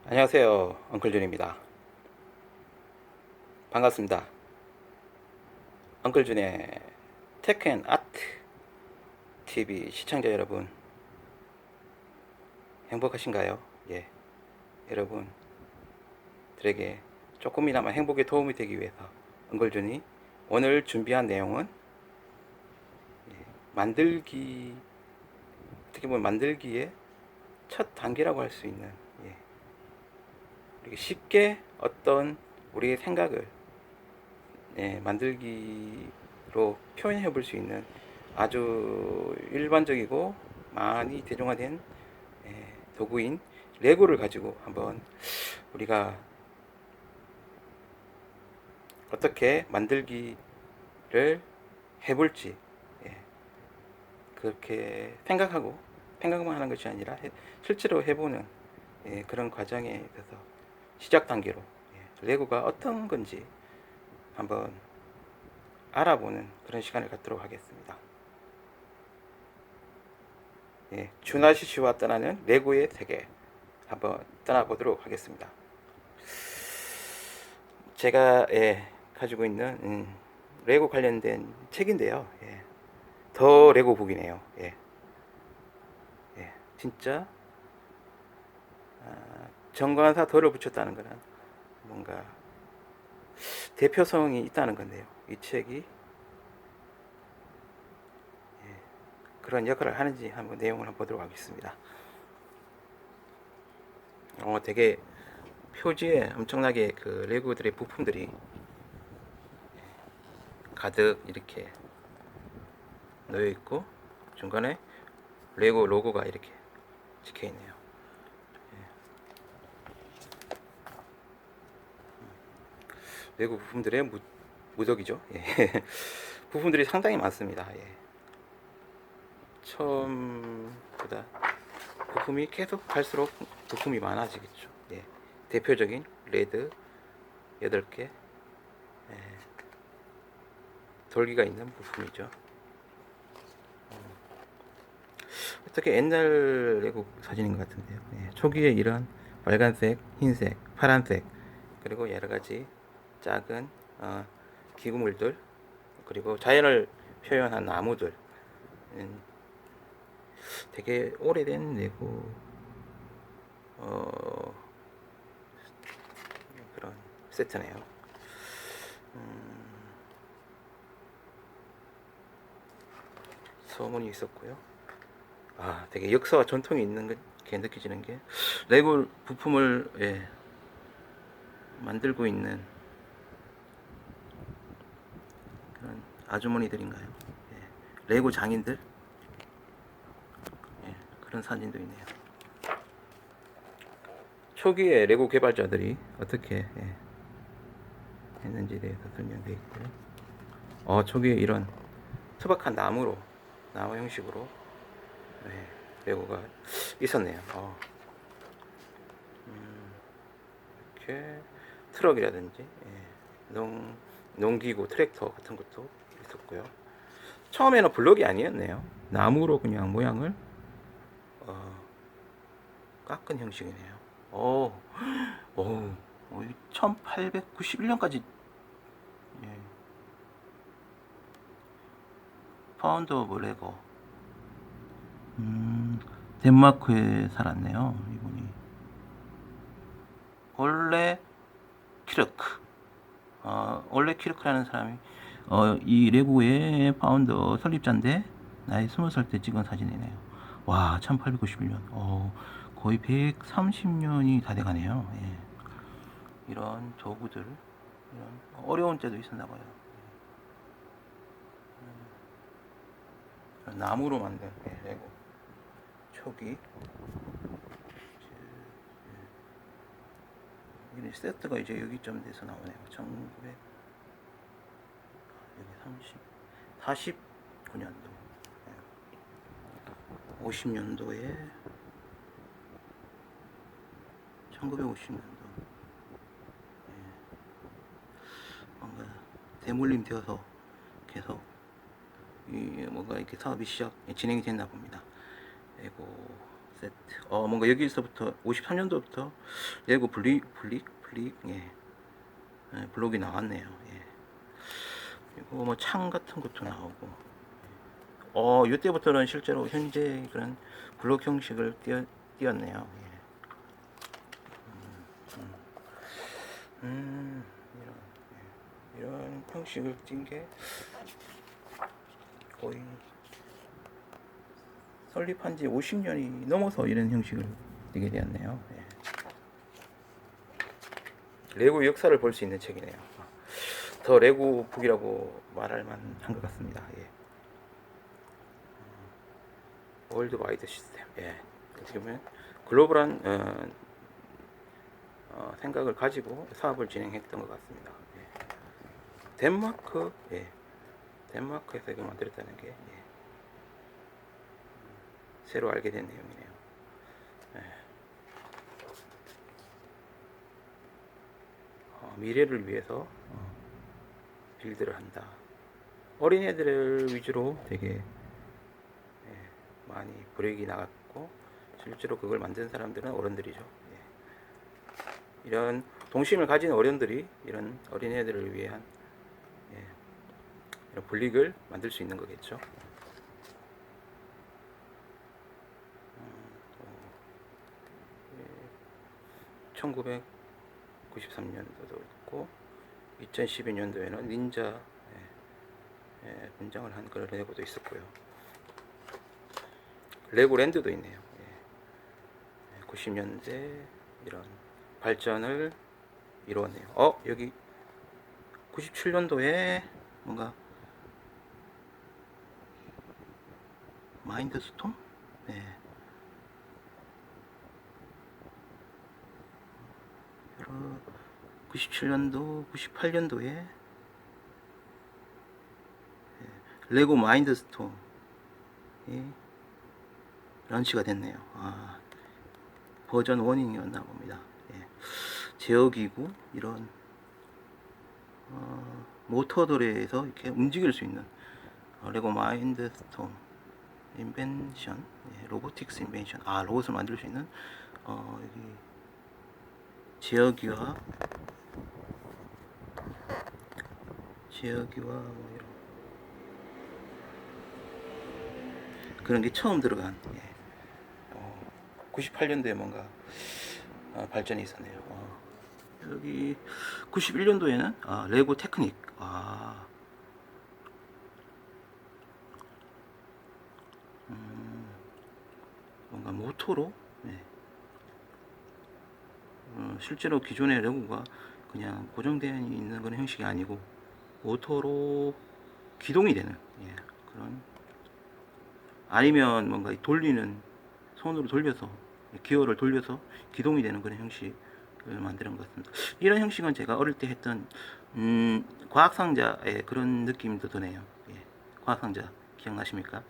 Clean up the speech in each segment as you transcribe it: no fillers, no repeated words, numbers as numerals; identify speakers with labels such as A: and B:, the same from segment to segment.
A: 안녕하세요. 엉클준입니다. 반갑습니다. 엉클준의 테크앤 아트 TV 시청자 여러분, 행복하신가요? 예, 여러분들에게 조금이나마 행복에 도움이 되기 위해서 엉클준이 오늘 준비한 내용은 만들기, 어떻게 보면 만들기의 첫 단계라고 할 수 있는, 이렇게 쉽게 어떤 우리의 생각을 만들기로 표현해 볼 수 있는 아주 일반적이고 많이 대중화된 도구인 레고를 가지고 한번 우리가 어떻게 만들기를 해볼지, 그렇게 생각만 하는 것이 아니라 실제로 해보는 그런 과정에 있어서 시작 단계로 레고가 어떤 건지 한번 알아보는 그런 시간을 갖도록 하겠습니다. 주나시시와 떠나는 레고의 세계 한번 떠나보도록 하겠습니다. 제가 가지고 있는 레고 관련된 책인데요. 더 레고북이네요. 진짜 정관사 더를 붙였다는 거는 뭔가 대표성이 있다는 건데요. 이 책이 그런 역할을 하는지 한번 내용을 한번 보도록 하겠습니다. 되게 표지에 엄청나게 그 레고들의 부품들이 가득 이렇게 놓여 있고 중간에 레고 로고가 이렇게 찍혀 있네요. 레고 부품들의 무적이죠. 부품들이 상당히 많습니다. 처음보다 부품이 계속 갈수록 부품이 많아지겠죠. 대표적인 레드 8개 돌기가 있는 부품이죠. 어떻게 옛날 레고 사진인 것 같은데요. 초기에 이런 빨간색, 흰색, 파란색 그리고 여러가지 작은 기구물들 그리고 자연을 표현한 나무들 되게 오래된 레고 그런 세트네요. 소문이 있었고요. 되게 역사와 전통이 있는 게 느껴지는 게 레고 부품을 만들고 있는 그런 아주머니들인가요? 레고 장인들 그런 사진도 있네요. 초기에 레고 개발자들이 어떻게 했는지에 대해서 설명되어 있고요. 초기에 이런 투박한 나무 형식으로 레고가 있었네요. 이렇게 트럭이라든지 농기구 트랙터 같은 것도 있었고요. 처음에는 블록이 아니었네요. 나무로 그냥 모양을 깎은 형식이네요. 1891년까지 파운드 오브 레고. 덴마크에 살았네요, 이분이. 올레 키르크. 올레 키르크라는 사람이 이 레고의 파운더 설립자인데 나이 20살 때 찍은 사진이네요. 와, 1891년. 거의 130년이 다 돼가네요. 이런 도구들, 이런 어려운 때도 있었나 봐요. 나무로 만든 레고 초기 이 세트가 이제 여기쯤 돼서 나오네요. 1900 여기 49년도 50년도에 1950년도 뭔가 대물림 되어서 계속 뭔가 이렇게 사업이 진행이 됐나 봅니다. 레고 세트. 뭔가 여기서부터 53년도부터 레고 블릭, 예. 예, 블록이 나왔네요. 예. 그리고 뭐 창 같은 것도 나오고. 이때부터는 실제로 현재 그런 블록 형식을 띄었네요. 예. 이런 형식을 띈 게 거의 설립한 지 50년이 넘어서 이런 형식을 띄게 되었네요. 예. 레고 역사를 볼 수 있는 책이네요. 더 레고 북이라고 말할 만한 것 같습니다. 예. 월드와이드 시스템. 예. 어떻게 보면 글로벌한 생각을 가지고 사업을 진행했던 것 같습니다. 예. 덴마크, 예. 덴마크에서 이걸 만들었다는 게 예. 새로 알게 된 내용이네요. 예. 미래를 위해서 빌드를 한다. 어린애들을 위주로 되게 많이 브레이크 나갔고 실제로 그걸 만든 사람들은 어른들이죠. 예. 이런 동심을 가진 어른들이 이런 어린애들을 위한 이런 블릭을 만들 수 있는 거겠죠. 1993년도도 있고 2012년도에는 닌자 분장을 한 그런 레고도 있었고요. 레고랜드도 있네요. 90년대 이런 발전을 이루었네요. 여기 97년도에 뭔가 마인드스톰? 네. 97년도, 98년도에 레고 마인드스톰이 런치가 됐네요. 버전 1이었나 봅니다. 예. 제어기구 이런 모터들에서 이렇게 움직일 수 있는 레고 마인드스톰 인벤션, 로보틱스 인벤션. 로봇을 만들 수 있는 여기 제어기와 뭐 이런 그런 게 처음 들어간 98년도에 뭔가 발전이 있었네요. 여기 91년도에는 레고 테크닉. 뭔가 모터로 실제로 기존의 레고가 그냥 고정되어 있는 그런 형식이 아니고 모터로 기동이 되는 그런, 아니면 뭔가 돌리는, 손으로 돌려서 기어를 돌려서 기동이 되는 그런 형식을 만드는 것 같습니다. 이런 형식은 제가 어릴 때 했던 과학상자의 그런 느낌도 드네요. 과학상자 기억나십니까?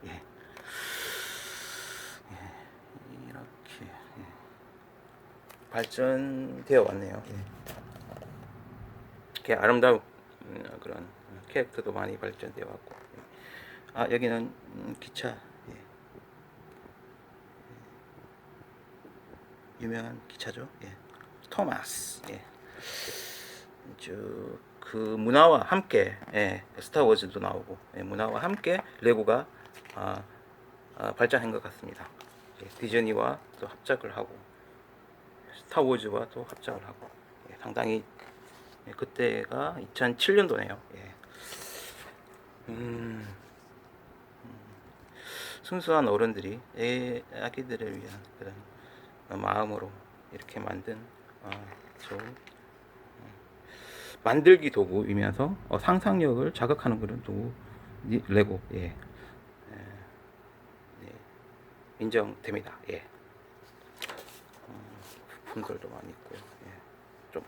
A: 이렇게 발전되어 왔네요. 이렇게 아름다운 그런 캐릭터도 많이 발전되어 왔고. 여기는 기차, 유명한 기차죠. 토마스. 그 문화와 함께 스타워즈도 나오고 문화와 함께 레고가 발전한 것 같습니다. 디즈니와 또 합작을 하고 스타워즈와 또 합작을 하고 상당히 그때가 2007년도네요. 순수한 어른들이 아기들을 위한 그런 마음으로 이렇게 만든 좋은 만들기 도구이면서 상상력을 자극하는 그런 도구 레고 인정됩니다. 부품들도 많이 있고요. 좀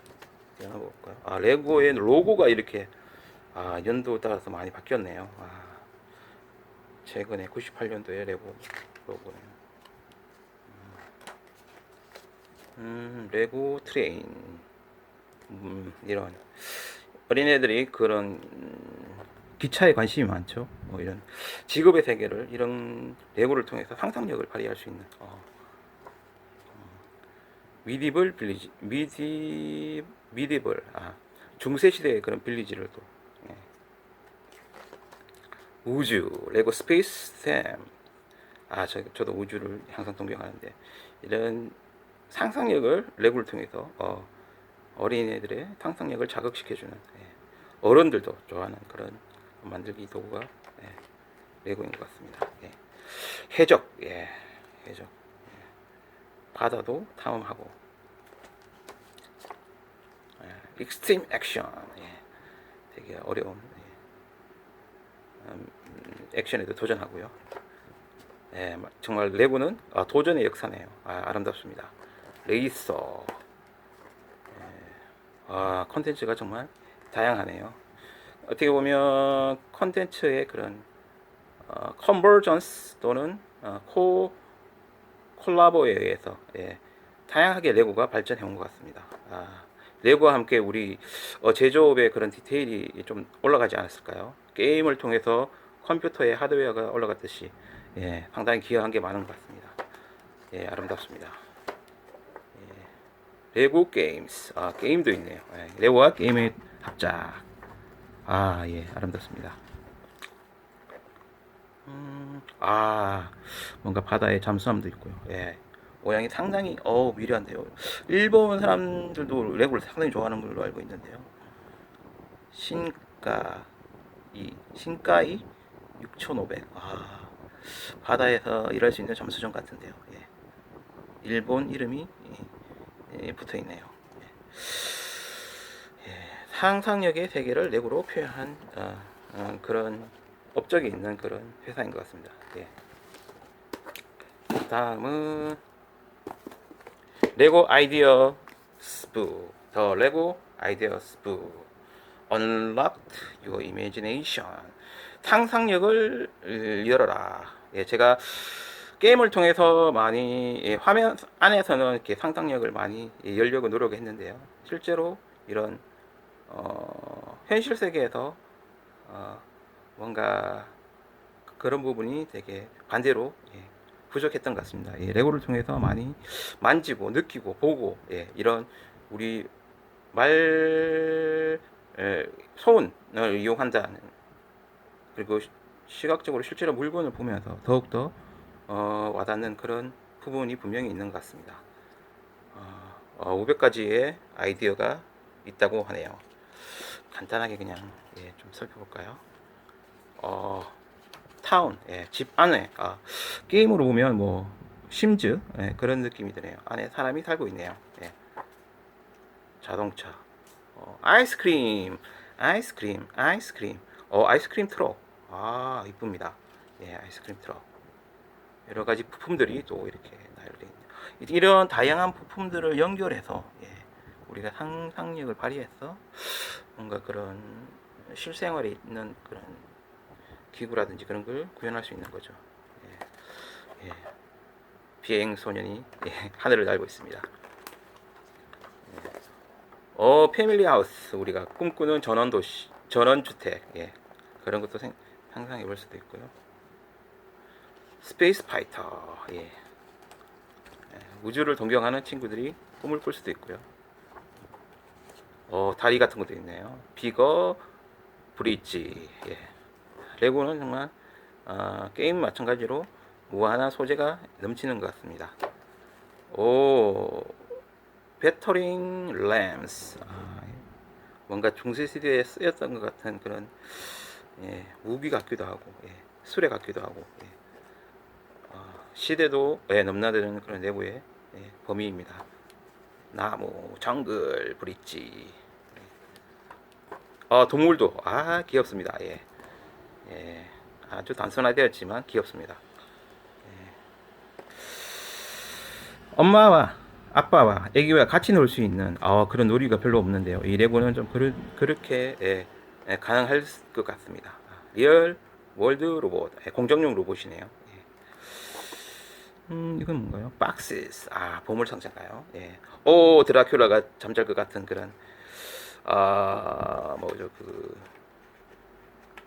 A: 열어볼까요? 레고의 로고가 이렇게 연도 따라서 많이 바뀌었네요. 최근에 98년도에 레고 로고네요. 레고 트레인. 이런 어린애들이 그런 기차에 관심이 많죠. 이런 직업의 세계를 이런 레고를 통해서 상상력을 발휘할 수 있는 미디벌 빌리지, 미디벌, 중세 시대의 그런 빌리지를 또, 예. 우주, 레고 스페이스 샘. 저도 우주를 항상 동경하는데, 이런 상상력을 레고를 통해서, 어린이들의 상상력을 자극시켜주는, 예. 어른들도 좋아하는 그런 만들기 도구가, 예. 레고인 것 같습니다. 예. 해적, 예. 해적. 예. 바다도 탐험하고, 익스트림 액션, 예. 되게 어려운, 액션에도 도전하고요. 예, 정말 레고는 도전의 역사네요. 아름답습니다. 레이서, 컨텐츠가 정말 다양하네요. 어떻게 보면 컨텐츠의 그런 컨버전스 또는 콜라보에 의해서, 예, 다양하게 레고가 발전해 온 것 같습니다. 레고와 함께 우리 제조업의 그런 디테일이 좀 올라가지 않았을까요? 게임을 통해서 컴퓨터의 하드웨어가 올라갔듯이, 예, 상당히 기여한 게 많은 것 같습니다. 예, 아름답습니다. 레고 게임스, 게임도 있네요. 예, 레고와 게임의 합작. 예, 아름답습니다. 뭔가 바다에 잠수함도 있고요. 예, 모양이 상당히 미려한데요. 일본 사람들도 레고를 상당히 좋아하는 걸로 알고 있는데요. 신가이 6500. 바다에서 일할 수 있는 잠수정 같은데요. 예, 일본 이름이 붙어 있네요. 상상력의 세계를 레고로 표현한 그런 업적이 있는 그런 회사인 것 같습니다. 예. 다음은 레고 아이디어 스부, 더 레고 아이디어 스부, Unlock Your Imagination. 상상력을 열어라. 예, 제가 게임을 통해서 많이, 예, 화면 안에서는 이렇게 상상력을 많이 열려고 노력했는데요. 실제로 이런 현실 세계에서 뭔가 그런 부분이 되게 반대로, 예, 부족했던 것 같습니다. 예, 레고를 통해서 많이 만지고 느끼고 보고, 예, 이런 우리 말 소운을 이용한다는, 그리고 시각적으로 실제로 물건을 보면서 더욱더 와닿는 그런 부분이 분명히 있는 것 같습니다. 500가지의 아이디어가 있다고 하네요. 간단하게 그냥, 예, 좀 살펴볼까요? 타운, 예, 집 안에, 게임으로 보면 뭐 심즈, 예, 그런 느낌이 드네요. 안에 사람이 살고 있네요. 예. 자동차, 아이스크림, 아이스크림 트럭, 이쁩니다. 예, 아이스크림 트럭. 여러 가지 부품들이 또 이렇게 나열되어 있네요. 이런 다양한 부품들을 연결해서, 예, 우리가 상상력을 발휘해서 뭔가 그런 실생활에 있는 그런 기구라든지 그런 걸 구현할 수 있는 거죠. 예, 예. 비행 소년이, 예, 하늘을 날고 있습니다. 패밀리 하우스, 우리가 꿈꾸는 전원 도시, 전원 주택, 예, 그런 것도 상상해 볼 수도 있고요. 스페이스 파이터, 예, 예, 우주를 동경하는 친구들이 꿈을 꿀 수도 있고요. 다리 같은 것도 있네요. 비거 브릿지, 예. 레고는 정말 게임 마찬가지로 무한한 소재가 넘치는 것 같습니다. 배터링 램스, 뭔가 중세시대에 쓰였던 것 같은 그런, 예, 무기 같기도 하고, 예, 수레 같기도 하고, 예. 시대도, 예, 넘나드는 그런 내부의, 예, 범위입니다. 나무, 정글, 브릿지, 동물도 귀엽습니다. 예, 예, 아주 단순화되었지만 귀엽습니다. 엄마와 아빠와 아기와 같이 놀 수 있는 그런 놀이가 별로 없는데요. 이 레고는 좀 그렇게, 예, 예, 가능할 것 같습니다. 리얼 월드 로봇, 예, 공정용 로봇이네요. 예. 이건 뭔가요? 박스스, 보물 상자인가요? 예. 드라큘라가 잠잘 것 같은 그런, 뭐죠, 그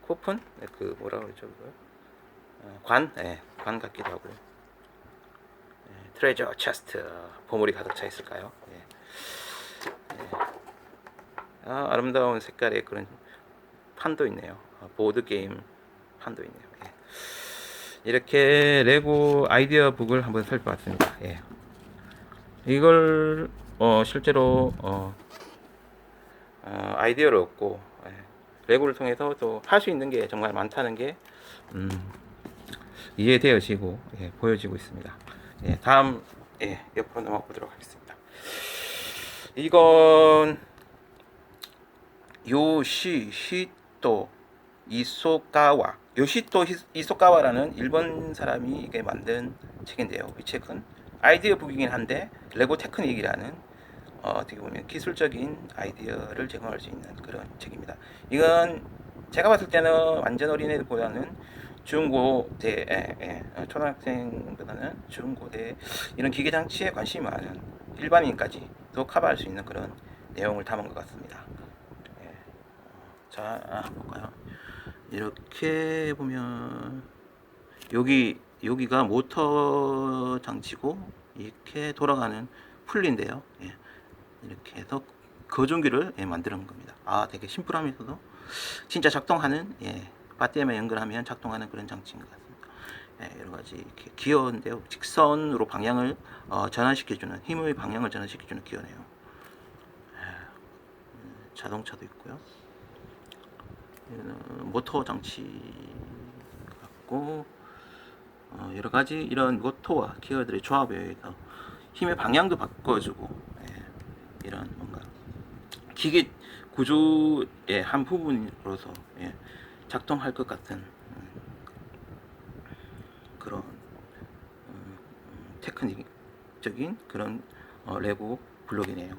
A: 코픈, 그 뭐라 그러죠, 그거? 관, 예, 관 같기도 하고요. 트레저 체스트 보물이 가득 차 있을까요? 예. 아, 아름다운 색깔의 그런 판도 있네요. 보드 게임 판도 있네요. 예. 이렇게 레고 아이디어 북을 한번 살펴봤습니다. 예. 이걸 실제로 아이디어를 얻고 예. 레고를 통해서 또 할 수 있는 게 정말 많다는 게 음, 이해되어지고 예, 보여지고 있습니다. 예, 다음 옆으로 넘어가 보도록 하겠습니다. 이건 요시히토 이소카와라는 일본 사람이 이게 만든 책인데요. 이 책은 아이디어 북이긴 한데 레고 테크닉이라는 어떻게 보면 기술적인 아이디어를 제공할 수 있는 그런 책입니다. 이건 제가 봤을 때는 완전 어린애들보다는 중고대, 초등학생보다는 중고대 이런 기계 장치에 관심이 많은 일반인까지도 커버할 수 있는 그런 내용을 담은 것 같습니다. 예. 자, 볼까요? 이렇게 보면 여기가 모터 장치고 이렇게 돌아가는 풀리인데요. 예. 이렇게 해서 거중기를 만드는 겁니다. 아, 되게 심플하면서도 진짜 작동하는 배터리만 연결하면 작동하는 그런 장치인 것 같습니다. 여러 가지 이렇게 기어인데요. 직선으로 방향을 전환시켜주는 힘의 방향을 전환시켜주는 기어네요. 자동차도 있고요. 모터 장치 같고 여러 가지 이런 모터와 기어들의 조합에 의해서 힘의 방향도 바꿔주고 이런 뭔가 기계 구조의 한 부분으로서 작동할 것 같은 그런 테크닉적인 그런 레고 블록이네요.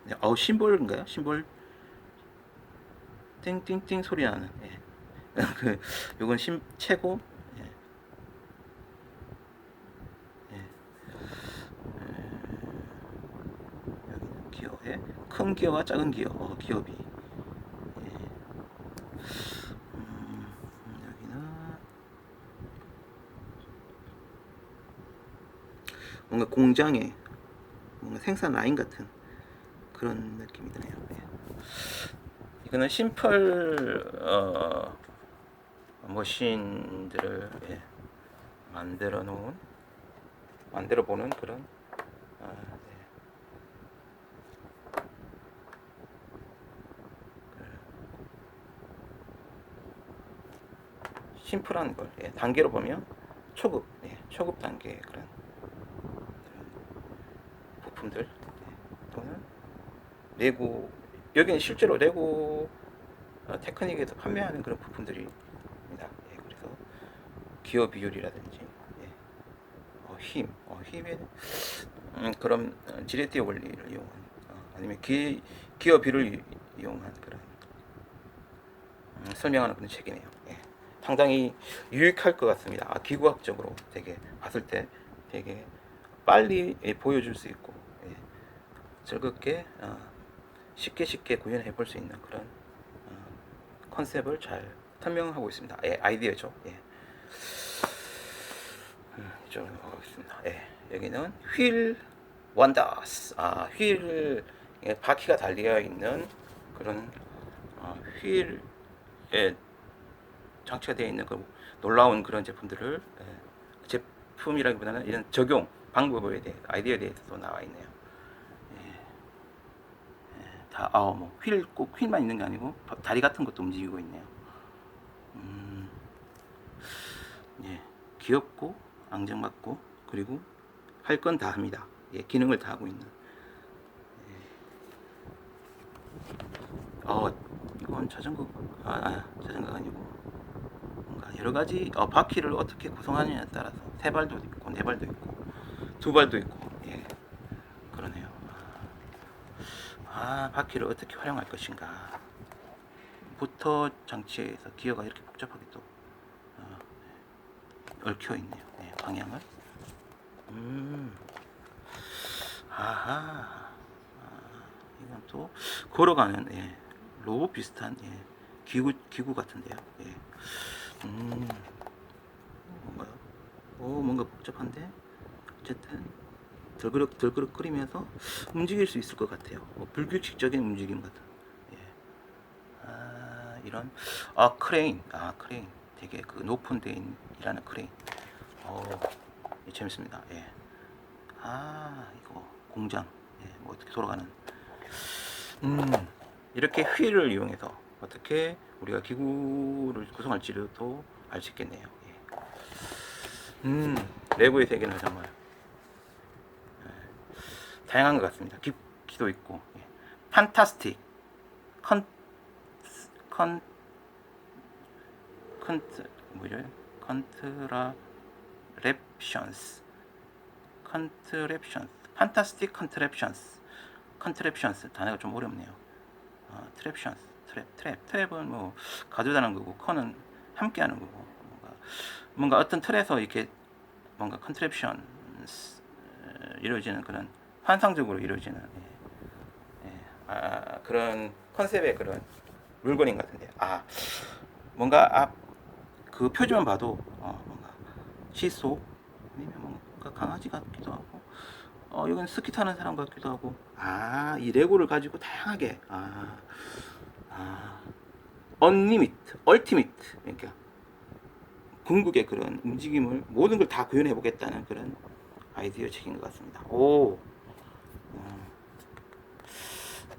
A: 네, 심볼인가요? 심볼 띵띵띵 소리 나는. 그 요건 최고. 여기는 기어에 큰 기어와 작은 기어, 기어비. 여기는 뭔가 공장에 뭔가 생산 라인 같은 그런 느낌이 드네요. 이거는 심플 머신들을 만들어 보는 그런 심플한 걸 단계로 보면 초급 단계의 그런 부품들 또는 레고 여기는 실제로 레고 테크닉에서 판매하는 그런 부품들입니다. 그래서 기어 비율이라든지 힘의 그런 지레티어 원리를 이용한 아니면 기어 비를 이용한 그런 설명하는 그런 책이네요. 상당히 유익할 것 같습니다. 기구학적으로 되게 봤을 때 되게 빨리 보여줄 수 있고 즐겁게 쉽게 구현해 볼 수 있는 그런 컨셉을 잘 설명하고 있습니다. 아이디어죠. 이쪽으로 넘어가겠습니다. 여기는 휠 원더스. 휠 바퀴가 달려 있는 그런 휠에 장치가 되어 있는 그 놀라운 그런 제품들을 제품이라기보다는 이런 적용 방법에 대해 아이디어에 대해서도 나와 있네요. 다 꼭 휠만 있는 게 아니고 다리 같은 것도 움직이고 있네요. 귀엽고 앙증맞고 그리고 할 건 다 합니다. 기능을 다 하고 있는. 이건 자전거가 아니고 뭔가 여러 가지 바퀴를 어떻게 구성하느냐에 따라서 세 발도 있고 네 발도 있고 두 발도 있고 그러네요. 바퀴를 어떻게 활용할 것인가. 모터 장치에서 기어가 이렇게 복잡하게 또 얽혀 있네요. 방향을. 이건 또 걸어가는 로봇 비슷한 기구 같은데요. 뭔가요? 뭔가 복잡한데 어쨌든 덜그럭거리면서 움직일 수 있을 것 같아요. 불규칙적인 움직임 같은. 예. 이런 크레인. 크레인. 되게 그 높은 데 일하는 크레인. 재밌습니다. 예. 이거 공장. 예, 뭐 어떻게 돌아가는. 이렇게 휠을 이용해서 어떻게 우리가 기구를 구성할지도 알 수 있겠네요. 예. 레고의 세계는 정말 다양한 것 같습니다. 깊이도 있고. 예. 판타스틱, 컨, 컨, 뭐죠? 판타스틱 컨트랩션스 단어가 좀 어렵네요. 트랩은 뭐 가져다는 거고, 컨은 함께하는 거고, 뭔가 어떤 틀에서 이렇게 뭔가 컨트랩션 이루어지는 그런 환상적으로 이루어지는 그런 컨셉의 그런 물건인 것 같은데, 뭔가 그 표지만 봐도 뭔가 시소 아니면 뭔가 강아지 같기도 하고, 이건 스키 타는 사람 같기도 하고, 이 레고를 가지고 다양하게, 언리미트, 얼티미트, 그러니까 궁극의 그런 움직임을 모든 걸 다 구현해 보겠다는 그런 아이디어 책인 것 같습니다.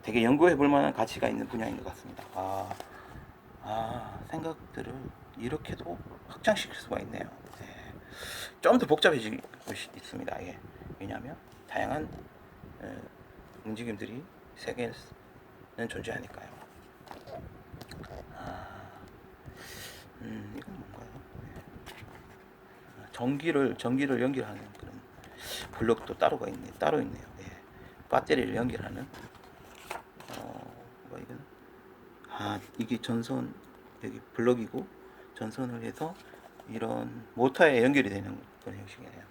A: 되게 연구해 볼 만한 가치가 있는 분야인 것 같습니다. 생각들을 이렇게도 확장시킬 수가 있네요. 네. 좀 더 복잡해지고 있습니다. 예. 왜냐하면 다양한 움직임들이 세계에는 존재하니까요. 이건 뭔가요? 전기를 연결하는 그런 블록도 따로 있네요. 예. 배터리를 연결하는. 뭐 이건 이게 전선, 여기 블럭이고 전선을 해서 이런 모터에 연결이 되는 그런 형식이네요.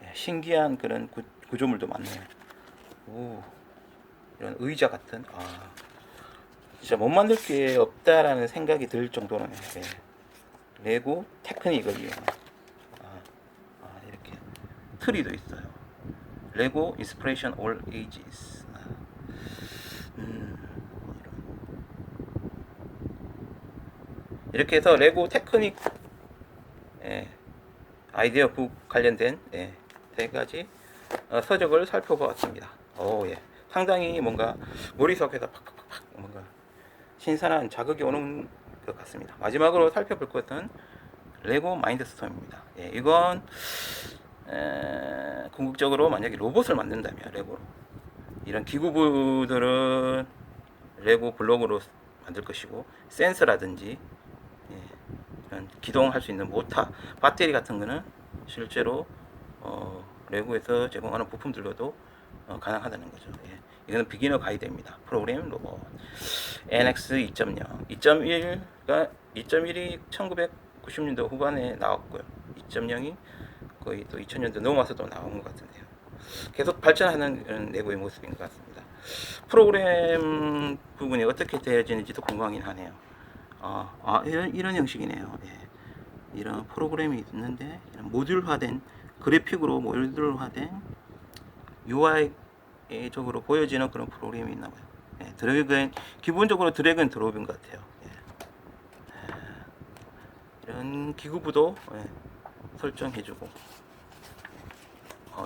A: 예, 신기한 그런 구조물도 많네요. 이런 의자 같은. 진짜 못 만들 게 없다라는 생각이 들 정도는. 예. 레고 테크닉을 이용한. 이렇게 트리도 있어요. 레고 인스피레이션 올 에이지스. 이렇게 해서 레고 테크닉, 예, 아이디어 북 관련된, 예, 세 가지 서적을 살펴보았습니다. 예. 상당히 뭔가 머릿속에서 팍팍팍 뭔가 신선한 자극이 오는 것 같습니다. 마지막으로 살펴볼 것은 레고 마인드스톰입니다. 예, 이건 궁극적으로 만약에 로봇을 만든다면 레고로 이런 기구부들은 레고 블록으로 만들 것이고, 센서라든지 이런 기동할 수 있는 모터, 배터리 같은 거는 실제로 레고에서 제공하는 부품들로도 가능하다는 거죠. 예. 이거는 비기너 가이드입니다. 프로그램 로봇 NX 2.0, 2.1이 1990년도 후반에 나왔고요. 2.0이 거의 또 2000년도 넘어와서도 나온 것 같은데요. 계속 발전하는 내부의 모습인 것 같습니다. 프로그램 부분이 어떻게 되어지는지도 궁금하긴 하네요. 이런 형식이네요. 예. 이런 프로그램이 있는데, 이런 모듈화된, 그래픽으로 모듈화된 UI적으로 보여지는 그런 프로그램이 있나 봐요. 예, 기본적으로 드래그 드롭인 것 같아요. 예. 이런 기구부도 설정해주고,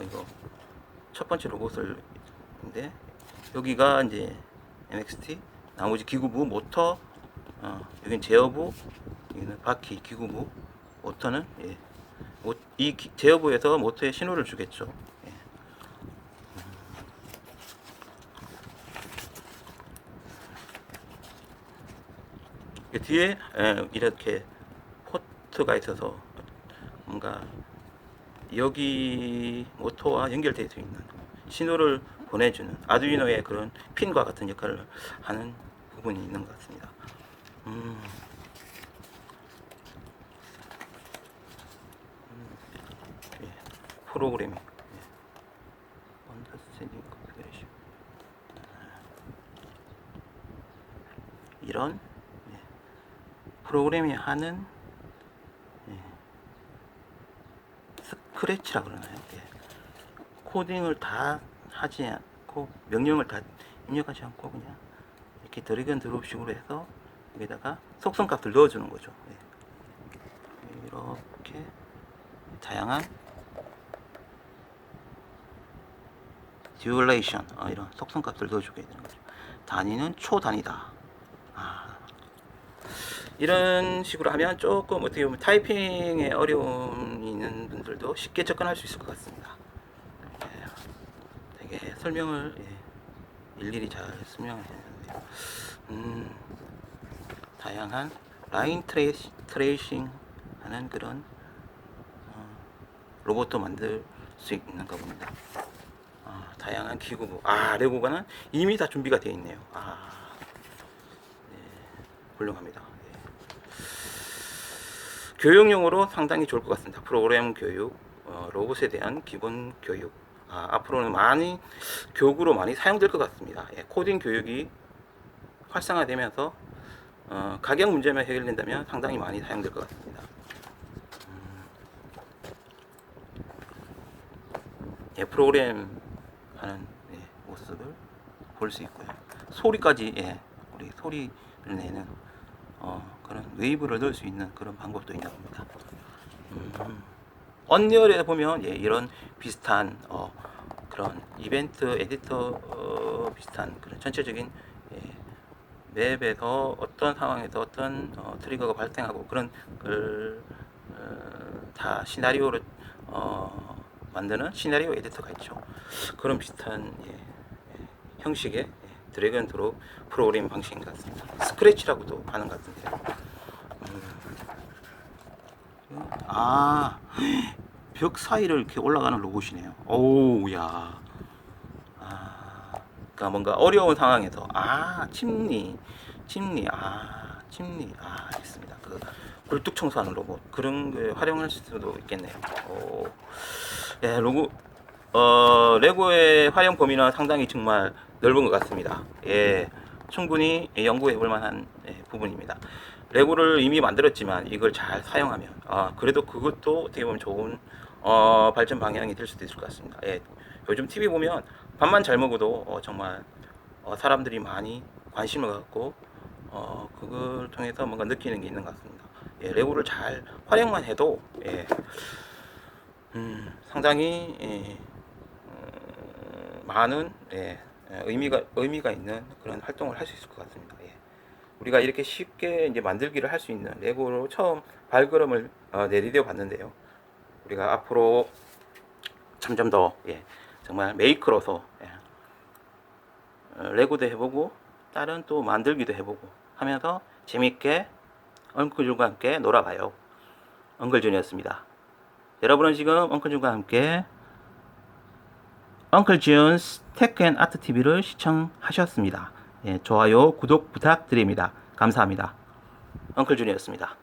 A: 이거 첫 번째 로봇인데, 여기가 이제 MXT, 나머지 기구부, 모터, 여긴 제어부, 여기는 바퀴, 기구부, 모터는, 예, 이 제어부에서 모터에 신호를 주겠죠. 예. 뒤에 이렇게 포트가 있어서 뭔가 여기 모터와 연결되어 있는 신호를 보내주는 아두이노의 그런 핀과 같은 역할을 하는 부분이 있는 것 같습니다. 예, 프로그래밍, 언더스탠딩 컨피그레이션, 이런 프로그래밍 하는 스크래치라 그러나요? 예. 코딩을 다 하지 않고 명령을 다 입력하지 않고 그냥 이렇게 드래그 앤 드롭 식으로 해서 여기다가 속성값을 넣어주는 거죠. 예. 이렇게 다양한 듀얼레이션 이런 속성값을 넣어주게 되는 거죠. 단위는 초단위다. 이런 식으로 하면 조금 어떻게 보면 타이핑에 어려움이 있는 분들도 쉽게 접근할 수 있을 것 같습니다. 예, 되게 설명을 일일이 잘 설명을 했는데요. 다양한 라인 트레이싱 하는 그런 로봇도 만들 수 있는가 봅니다. 다양한 기구부. 레고가는 이미 다 준비가 되어 있네요. 훌륭합니다. 교육용으로 상당히 좋을 것 같습니다. 프로그램 교육, 로봇에 대한 기본 교육. 앞으로는 많이 교육으로 많이 사용될 것 같습니다. 코딩 교육이 활성화되면서 가격 문제만 해결된다면 상당히 많이 사용될 것 같습니다. 프로그램 하는 모습을 볼 수 있고요. 소리까지 우리 소리를 내는 그런 웨이브를 넣을 수 있는 그런 방법도 있나 봅니다. 언리얼에 보면 이런 비슷한 그런 이벤트 에디터 비슷한 그런 전체적인 맵에서 어떤 상황에서 어떤 트리거가 발생하고 그런 걸 다 시나리오를 만드는 시나리오 에디터가 있죠. 그런 비슷한 형식의 드래그 앤 드롭 프로그램 방식인 것 같습니다. 스크래치라고도 하는 것 같은데요. 벽 사이를 이렇게 올라가는 로봇이네요. 오우야. 그러니까 뭔가 어려운 상황에서 침리, 알겠습니다. 그 굴뚝 청소하는 로봇 그런 게 활용할 수도 있겠네요. 레고의 활용 범위는 상당히 정말 넓은 것 같습니다. 충분히 연구해 볼 만한 부분입니다. 레고를 이미 만들었지만 이걸 잘 사용하면 그래도 그것도 어떻게 보면 좋은 발전 방향이 될 수도 있을 것 같습니다. 요즘 TV 보면 밥만 잘 먹어도 정말 사람들이 많이 관심을 갖고 그걸 통해서 뭔가 느끼는 게 있는 것 같습니다. 레고를 잘 활용만 해도 상당히 많은 의미가 있는 그런 활동을 할 수 있을 것 같습니다. 우리가 이렇게 쉽게 이제 만들기를 할 수 있는 레고로 처음 발걸음을 내디뎌 봤는데요. 우리가 앞으로 점점 더 정말 메이커로서 레고도 해보고 다른 또 만들기도 해보고 하면서 재밌게 엉클준과 함께 놀아봐요. 엉클준이었습니다. 여러분은 지금 엉클준과 함께 엉클준스 테크앤아트TV를 시청하셨습니다. 좋아요, 구독 부탁드립니다. 감사합니다. 엉클준이었습니다.